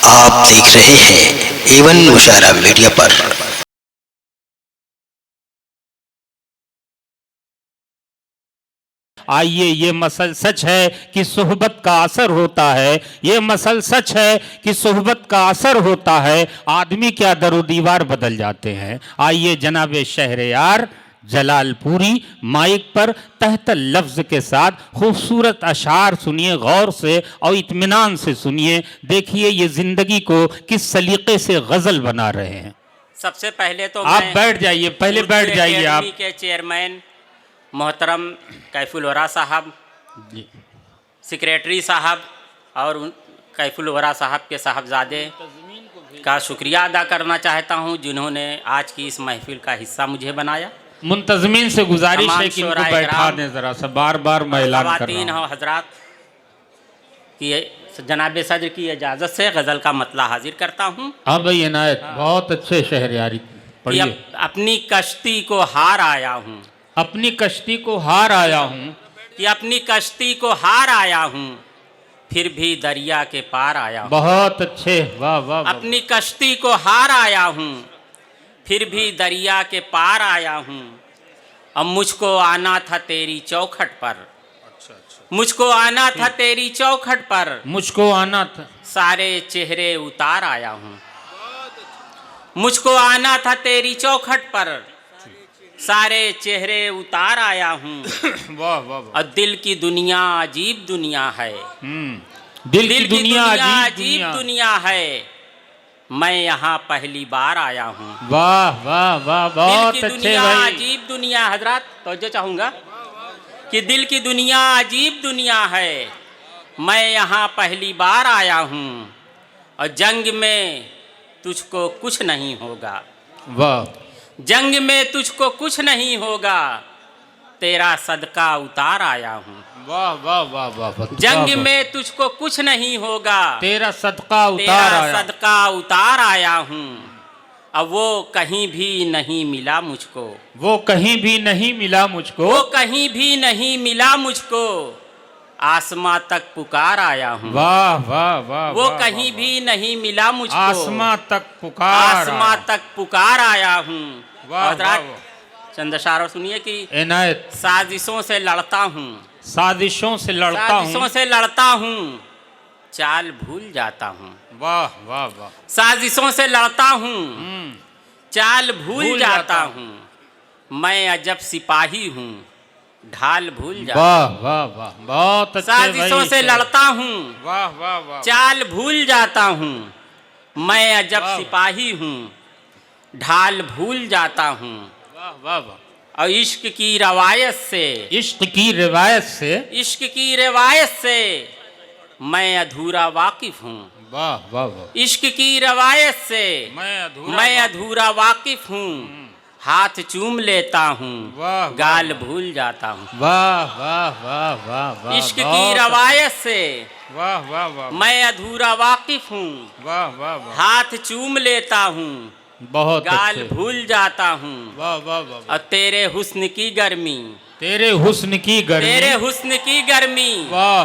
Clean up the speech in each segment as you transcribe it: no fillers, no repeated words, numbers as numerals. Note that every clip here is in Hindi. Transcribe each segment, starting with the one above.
आप देख रहे हैं एवन मुशायरा मीडिया पर। आइए, ये मसल सच है कि सोहबत का असर होता है। ये मसल सच है कि सोहबत का असर होता है। आदमी क्या दरो दीवार बदल जाते हैं। आइए जनाबे शहरयार जलालपुरी माइक पर तहत लफ्ज के साथ खूबसूरत अशार सुनिए, गौर से और इत्मीनान से सुनिए। देखिए ये जिंदगी को किस सलीके से गजल बना रहे हैं। सबसे पहले तो आप बैठ जाइए, पहले बैठ जाइए आप। के चेयरमैन मोहतरम कैफुल वरा साहब, सेक्रेटरी साहब और कैफुल वरा साहब के साहबजादे का शुक्रिया अदा करना चाहता हूं, जिन्होंने आज की इस महफिल का हिस्सा मुझे बनाया। मुंतजमीन से गुजारिश है कि इनको बैठा दें जरा सा, बार बार मैं ऐलान कर रहा हूं। खवातीन और हजरात की जनाब सदर की इजाज़त से गज़ल का मतला हाजिर करता हूँ। हाँ भाई इनायत, बहुत अच्छे शहरयारी पढ़िए। अपनी कश्ती को हार आया हूँ, अपनी कश्ती को हार आया हूँ, कि अपनी कश्ती को हार आया हूँ, फिर भी दरिया के पार आया हूँ। बहुत अच्छे, वाह वाह वाह। अपनी कश्ती को हार आया हूँ, फिर भी दरिया के पार आया हूँ। अब मुझको आना था तेरी चौखट पर, मुझको आना था तेरी चौखट पर, मुझको आना था, सारे चेहरे उतार आया हूँ। मुझको आना था तेरी चौखट पर, सारे चेहरे उतार आया हूँ। वाह वाह वाह। और दिल की दुनिया अजीब दुनिया है, दिल की दुनिया अजीब दुनिया है, मैं यहाँ पहली बार आया हूँ। वाह वाह वाह, बहुत अच्छे भाई। अजीब दुनिया, हजरात तवज्जो चाहूँगा कि दिल की दुनिया अजीब दुनिया है, मैं यहाँ पहली बार आया हूँ। और जंग में तुझको कुछ नहीं होगा, वाह। जंग में तुझको कुछ नहीं होगा, तेरा सदका उतार आया हूँ। वाह वाह वाह वाह। जंग में तुझको कुछ नहीं होगा, तेरा सदका उतार आया, सदका उतार आया हूँ। अब वो कहीं भी नहीं मिला मुझको, वो कहीं भी नहीं मिला मुझको, वो कहीं भी नहीं मिला मुझको, आसमां तक पुकार आया हूँ। वाह वाह वाह। वो कहीं भी नहीं मिला मुझको, आसमां तक पुकार, आसमां तक पुकार आया हूँ। वाह वाह। चंद अशार सुनिए कि इनायत, साजिशों से लड़ता हूँ, साजिशों से लड़ता हूँ, साजिशों से लड़ता हूँ, चाल भूल जाता हूँ। वाह वाह वाह। साजिशों से लड़ता हूँ, चाल भूल जाता हूँ, मैं अजब सिपाही हूँ, ढाल भूल जाता हूँ। वाह वाह वाह, बहुत अच्छे भाई। साजिशों से लड़ता हूँ, वाह वाह वाह, चाल भूल जाता हूँ, मैं अजब सिपाही हूँ, ढाल भूल जाता हूँ। वाह वाह वाह। और इश्क की रवायत से, इश्क की रिवायत से, इश्क की रिवायत से मैं अधूरा वाकिफ हूँ। वाह वाह वाह। इश्क की रवायत से मैं अधूरा वाकिफ हूँ, हाथ चूम लेता हूँ, वाह, गाल भूल जाता हूँ। वाह वाह वाह वाह वाह। इश्क की रवायत से वाह वाह वाह, मैं अधूरा वाकिफ हूँ, वाह वाह वाह, हाथ चूम लेता हूँ, बहुत गाल अच्छे। भूल जाता हूँ। वाह वाह वाह। और तेरे हुस्न की गर्मी, तेरे हुस्न की गर्मी, तेरे हुस्न की गर्मी वाह,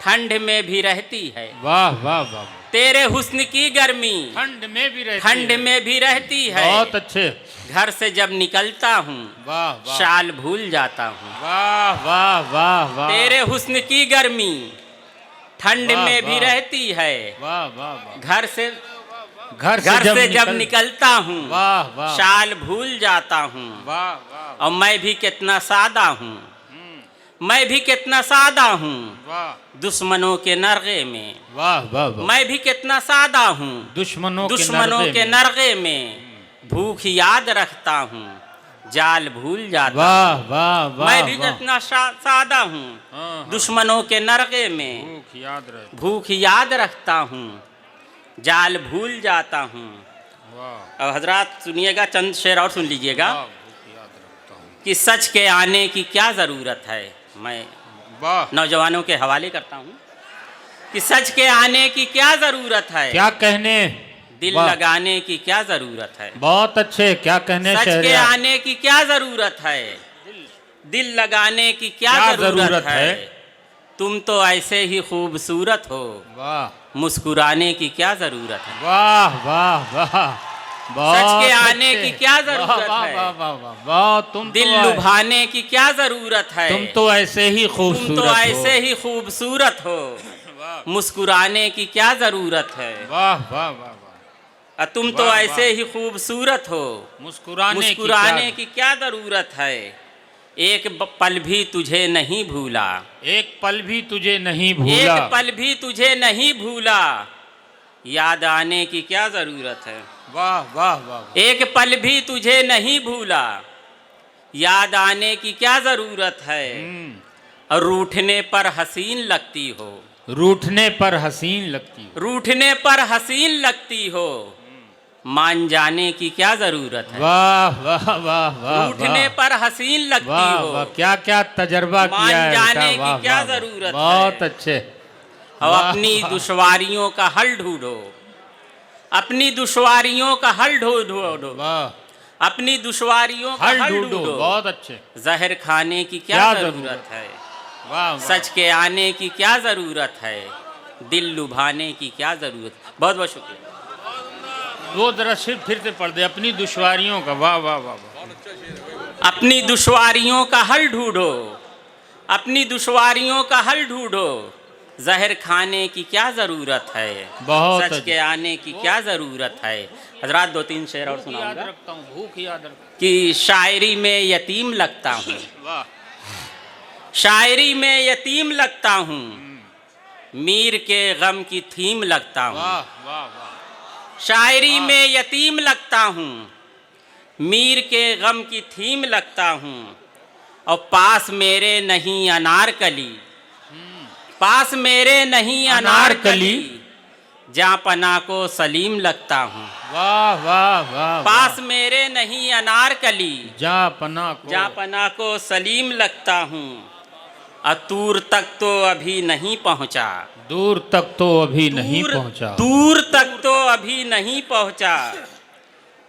ठंड में भी रहती है। वाह वाह वाह। तेरे हुस्न की गर्मी ठंड में भी रहती ठंड है, में भी रहती है। बहुत अच्छे। घर से जब निकलता हूँ, वाह वाह, शाल भूल जाता हूँ। वाह वाह वाह वाह। तेरे हुस्न की गर्मी ठंड वाह, में भी वाह। रहती है। वाह वाह वाह। घर से घर जब निकलता हूँ, वाह वाह, शाल भूल जाता हूँ। वाह वाह, और मैं भी कितना सादा हूँ, मैं भी कितना सादा हूँ, वाह, दुश्मनों के नरगे में। वाह वाह वाह। मैं भी कितना सादा हूँ, दुश्मनों के नरगे में भूख याद रखता हूँ, जाल भूल जाता। वाह वाह वाह। मैं भी कितना सादा हूँ, दुश्मनों के नरगे में भूख याद रखता हूँ, जाल भूल जाता हूँ। अब हजरात सुनिएगा, चंद शेर और सुन लीजिएगा कि सच के आने की क्या ज़रूरत है। मैं नौजवानों के हवाले करता हूँ कि सच के आने की क्या ज़रूरत है, क्या कहने, दिल लगाने की क्या ज़रूरत है। बहुत अच्छे, क्या कहने। सच के आने की क्या ज़रूरत है, दिल लगाने की क्या ज़रूरत है। तुम तो ऐसे ही खूबसूरत हो, वाह, मुस्कुराने की क्या जरूरत है। वाह वाह वाह, बहुत सच के आने अच्छे। की क्या जरूरत वाह, वाह, है। वाह वाह वाह वाह, तुम दिल तो लुभाने की क्या जरूरत है। तुम तो ऐसे ही तुम खूबसूरत तो हो। ऐसे ही खूबसूरत हो। मुस्कुराने की क्या जरूरत है। वाह वाह वाह वाह, तुम तो वाह, ऐसे वाह। ही खूबसूरत हो। मुस्कुराने की क्या जरूरत है। एक पल भी तुझे नहीं भूला। एक पल भी तुझे नहीं भूला। एक पल भी तुझे नहीं भूला। याद आने की क्या जरूरत है। वाह वाह वाह, एक पल भी तुझे नहीं भूला। याद आने की क्या जरूरत है। और रूठने पर हसीन लगती हो। रूठने पर हसीन लगती हो। रूठने पर हसीन लगती हो। मान जाने की क्या जरूरत है। वाह वाह वाह वाह, रूठने पर हसीन लगती वाह हो। वाह, क्या क्या तजर्बा मान किया है जाने बेटा, की वाह, क्या वाह, वाह, जरूरत है। बहुत अच्छे। और वाह, अपनी वाह। दुश्वारियों का हल ढूंढो। अपनी दुश्वारियों का हल ढूंढो। वाह, अपनी दुश्वारियों का हल हल ढूंढो, ढूंढो। बहुत अच्छे। जहर खाने की क्या क्या जरूरत है। वाह वाह, सच के आने की क्या जरूरत है। दिल लुभाने की क्या जरूरत। बहुत बहुत शुक्रिया। वो जरा सिर्फ फिर से पढ़ दे, अपनी दुश्वारियों का। वाह वाह वाह वाह, अपनी दुश्वारियों का हल ढूंढो। अपनी दुश्वारियों का हल ढूंढो। जहर खाने की क्या ज़रूरत है। बहुत सच अच्छे। के आने की क्या ज़रूरत है। हजरात दो तीन शेर और याद सुनाऊंगा रखता हूँ, भूख याद रखता कि शायरी में यतीम लगता हूँ। हूँ। वाह, शायरी में यतीम लगता हूँ। मीर के गम की थीम लगता हूँ। वाह वाह वाह, शायरी में यतीम लगता हूँ। मीर के गम की थीम लगता हूँ। और पास मेरे नहीं अनारकली। पास मेरे नहीं अनारकली। जापना को सलीम लगता हूँ। वाह वाह वाह, पास मेरे नहीं अनारकली। जापना को सलीम लगता हूँ। अतूर तक तो अभी नहीं पहुँचा। दूर तक तो अभी नहीं पहुँचा। दूर तक तो अभी नहीं पहुँचा।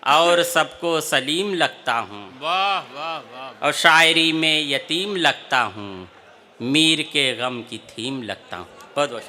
और सबको सलीम लगता हूँ। वाह वाह वाह, और शायरी में यतीम लगता हूँ। मीर के गम की थीम लगता हूँ। बहुत बहुत